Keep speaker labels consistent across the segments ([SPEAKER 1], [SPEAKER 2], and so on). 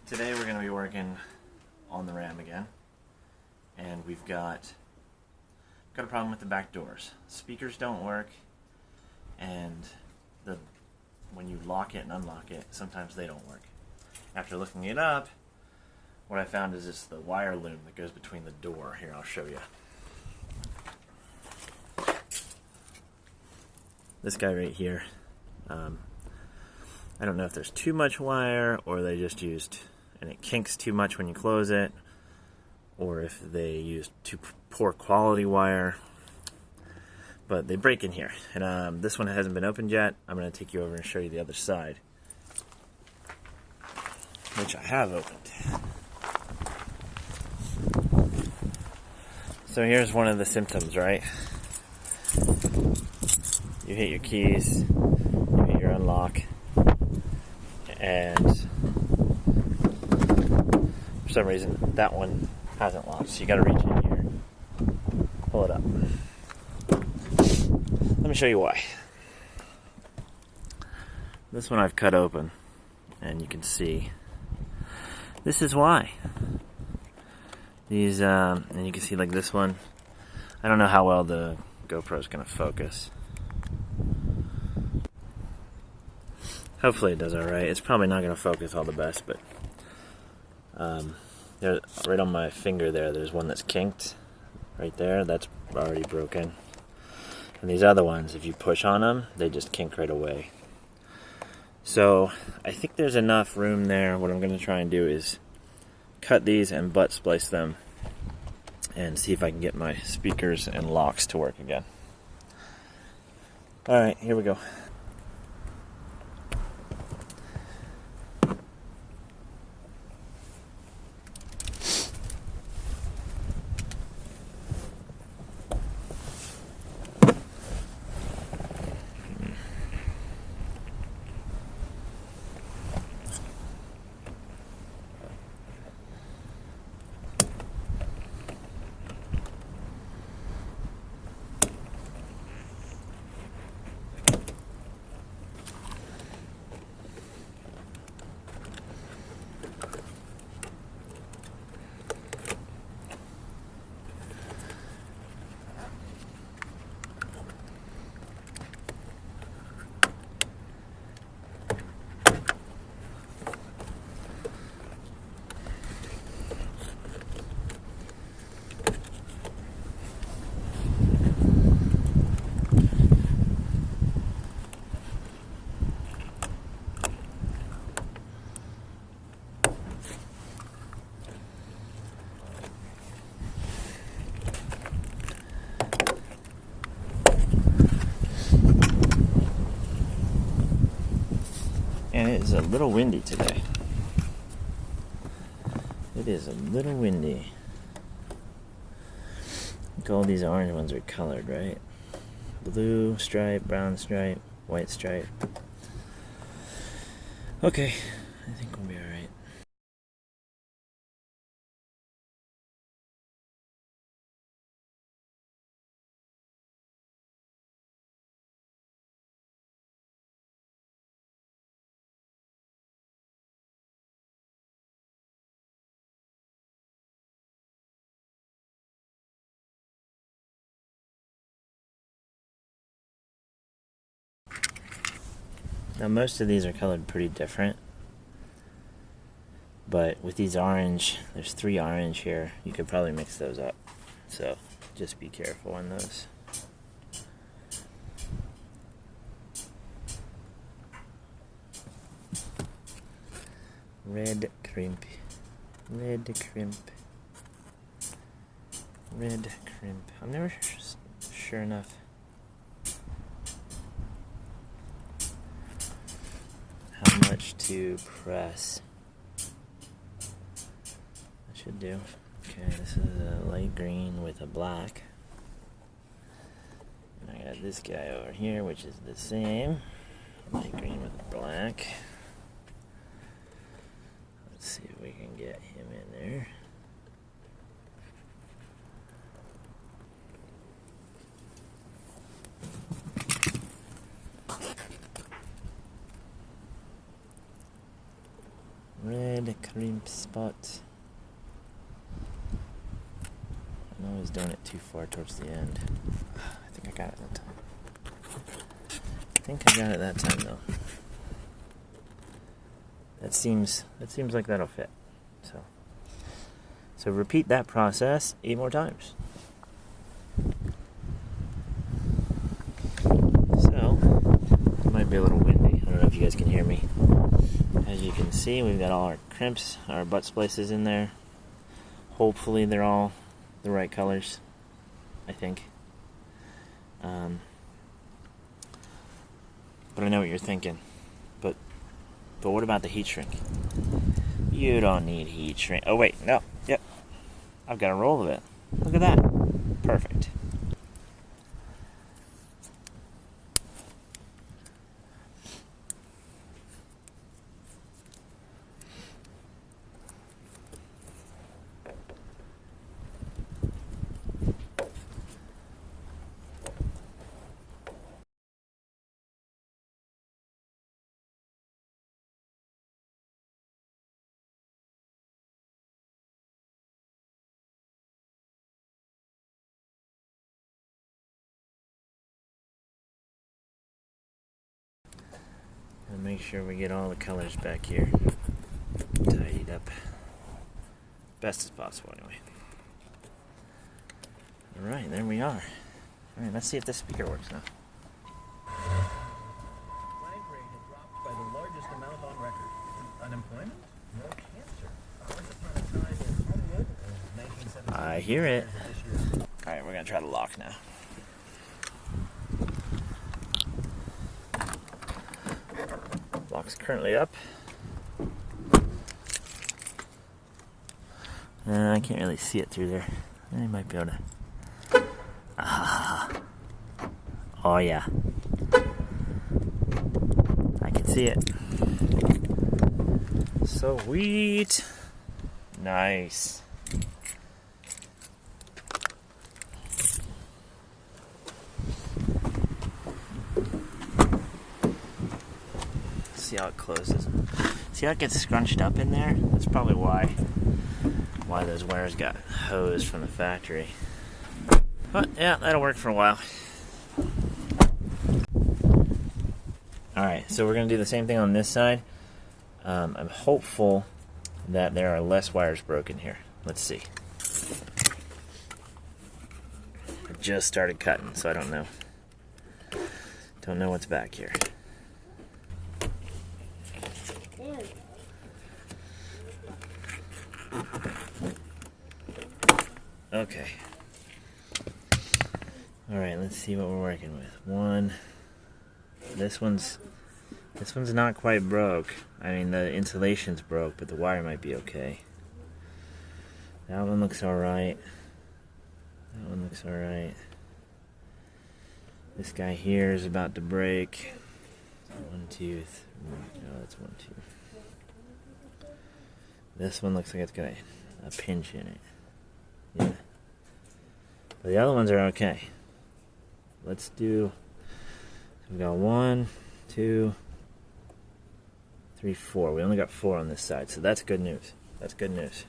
[SPEAKER 1] Today we're going to be working on the Ram again, and we've got a problem with the back doors. Speakers don't work, and when you lock it and unlock it, sometimes they don't work. After looking it up, what I found is it's the wire loom that goes between the door. Here, I'll show you. This guy right here. I don't know if there's too much wire, or they just used, and it kinks too much when you close it, or if they used too poor quality wire. But they break in here, and this one hasn't been opened yet. I'm going to take you over and show you the other side, which I have opened. So here's one of the symptoms, right? You hit your keys, you hit your unlock, and for some reason that one hasn't locked, so you got to reach in here, pull it up. Let me show you why. This one I've cut open, and you can see this is why. These and you can see, like, this one, I don't know how well the GoPro's gonna focus. Hopefully it does alright. It's probably not gonna focus all the best, but there, right on my finger there's one that's kinked right there. That's already broken. And these other ones, if you push on them, they just kink right away. So I think there's enough room there. What I'm going to try and do is cut these and butt splice them and see if I can get my speakers and locks to work again. Alright, here we go. And it is a little windy today. It is a little windy. Look, all these orange ones are colored, right? Blue stripe, brown stripe, white stripe. Okay, I think we'll be alright. Now most of these are colored pretty different, but with these orange, there's 3 orange here, you could probably mix those up, so just be careful on those. Red crimp, red crimp, red crimp. I'm never sure enough how much to press. That should do. Okay, this is a light green with a black. And I got this guy over here, which is the same. Light green with black. Let's see if we can get him in there. Red red crimp spot. I'm always doing it too far towards the end. I think I got it that time. Though. That seems like that'll fit. So repeat that process 8 more times. So it might be a little windy. I don't know if you guys can hear me. As you can see, we've got all our crimps, our butt splices in there. Hopefully they're all the right colors, I think. But I know what you're thinking. But what about the heat shrink? You don't need heat shrink. Oh wait, no, yep. I've got a roll of it. Look at that. Perfect. And make sure we get all the colors back here tidied up best as possible anyway. Alright, there we are. Alright, let's see if this speaker works now.
[SPEAKER 2] Flag rate had dropped by the largest amount on record. Unemployment? No cancer. Once upon a time in Homewood in 1970.
[SPEAKER 1] I hear it. Alright, we're gonna try the lock now. Lock's currently up. I can't really see it through there. I might be able to. Oh yeah. I can see it. Sweet. Nice. See how it closes. See how it gets scrunched up in there? That's probably why those wires got hosed from the factory. But yeah, that'll work for a while. Alright, so we're going to do the same thing on this side. I'm hopeful that there are less wires broken here. Let's see. I just started cutting, so I don't know. Don't know what's back here. Okay. Alright, let's see what we're working with. One. This one's not quite broke. I mean, the insulation's broke, but the wire might be okay. That one looks alright. That one looks alright. This guy here is about to break. 1, 2, 3. No, that's 1, 2. This one looks like it's got a pinch in it. Yeah. But the other ones are okay. Let's do. We got 1, 2, 3, 4. We only got 4 on this side, so that's good news. That's good news.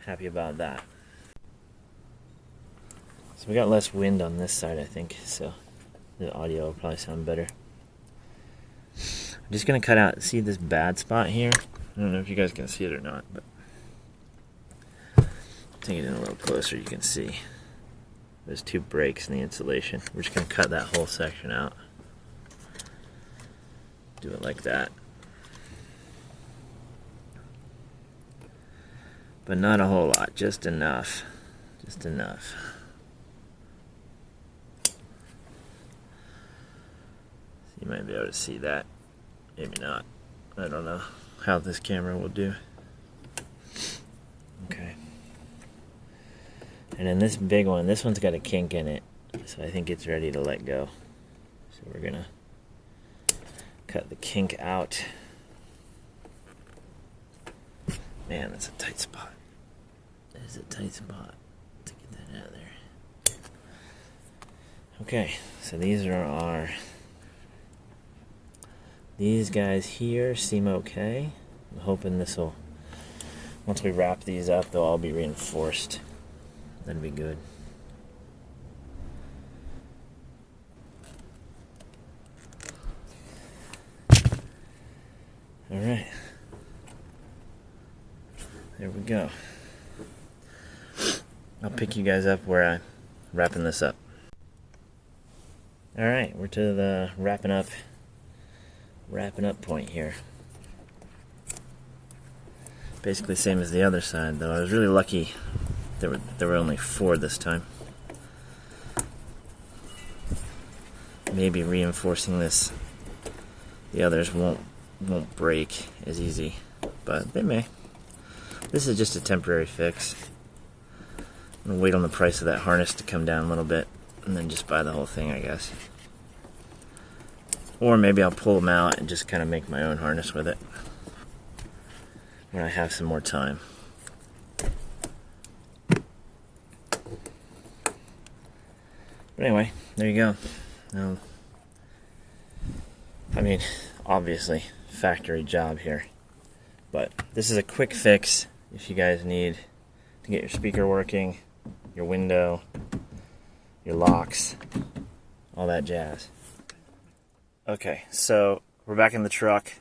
[SPEAKER 1] Happy about that. So we got less wind on this side, I think, so the audio will probably sound better. I'm just gonna cut out. See this bad spot here? I don't know if you guys can see it or not, but take it in a little closer. You can see there's 2 breaks in the insulation. We're just gonna cut that whole section out. Do it like that. But not a whole lot, just enough. Just enough. You might be able to see that. Maybe not. I don't know how this camera will do. Okay. And then this big one, this one's got a kink in it. So I think it's ready to let go. So we're gonna cut the kink out. Man, that's a tight spot. That is a tight spot to get that out of there. Okay, so these are these guys here seem okay. I'm hoping this will, once we wrap these up, they'll all be reinforced. That'd be good. All right. There we go. I'll pick you guys up where I'm wrapping this up. All right, we're to the wrapping up point here. Basically same as the other side, though. I was really lucky there were only 4 this time. Maybe reinforcing this, the others won't break as easy, but they may. This is just a temporary fix. I'm gonna wait on the price of that harness to come down a little bit, and then just buy the whole thing, I guess. Or maybe I'll pull them out and just kind of make my own harness with it when I have some more time. But anyway, there you go. I mean, obviously, factory job here. But this is a quick fix if you guys need to get your speaker working, your window, your locks, all that jazz. Okay, so we're back in the truck.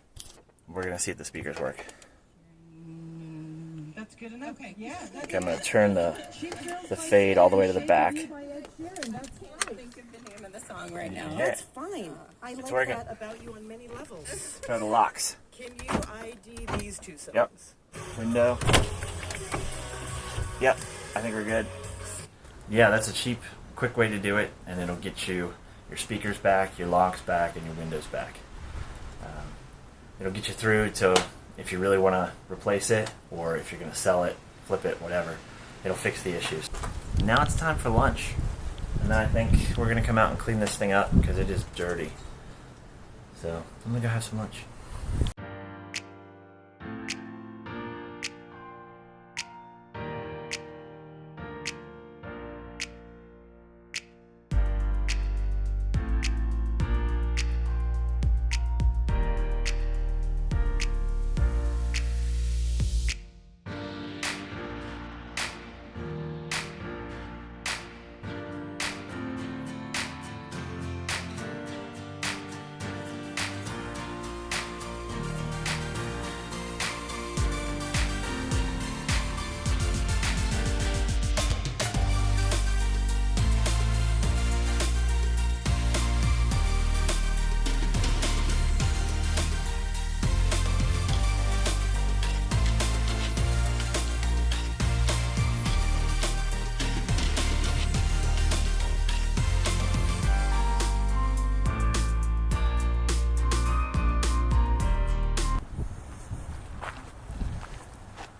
[SPEAKER 1] We're going to see if the speakers work.
[SPEAKER 3] That's good enough. Okay, yeah.
[SPEAKER 1] Okay, I'm going to turn the fade all the way to the back.
[SPEAKER 3] Think of the name of the song right now.
[SPEAKER 1] Yeah.
[SPEAKER 4] That's fine. I like
[SPEAKER 1] working.
[SPEAKER 4] that about you on many levels.
[SPEAKER 1] Try the locks.
[SPEAKER 4] Can you ID these 2 songs?
[SPEAKER 1] Yep. Window. Yep, I think we're good. Yeah, that's a cheap, quick way to do it, and it'll get you your speakers back, your locks back, and your windows back. It'll get you through to if you really want to replace it, or if you're going to sell it, flip it, whatever. It'll fix the issues. Now it's time for lunch, and then I think we're going to come out and clean this thing up because it is dirty. So I'm going to go have some lunch.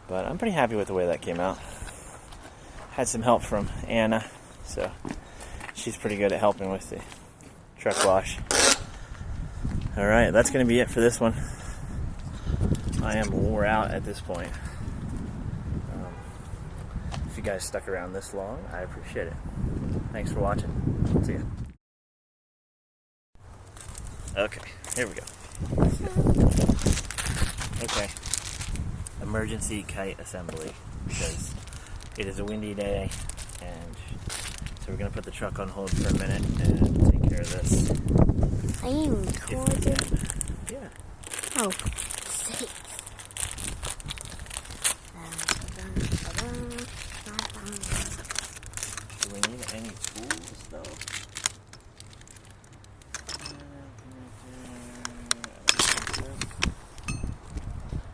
[SPEAKER 1] But I'm pretty happy with the way that came out. Had some help from Anna, so she's pretty good at helping with the truck wash. Alright, that's going to be it for this one. I am wore out at this point. If you guys stuck around this long, I appreciate it. Thanks for watching. See ya. Okay, here we go. Okay. Emergency kite assembly, because it is a windy day, and so we're going to put the truck on hold for a minute and take care of this.
[SPEAKER 5] Are you recording?
[SPEAKER 1] Yeah.
[SPEAKER 5] Oh, sweet.
[SPEAKER 1] Do we need any tools, though?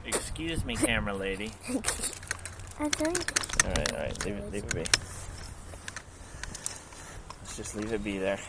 [SPEAKER 1] Excuse me, camera lady. Alright, leave it be. Let's just leave it be there.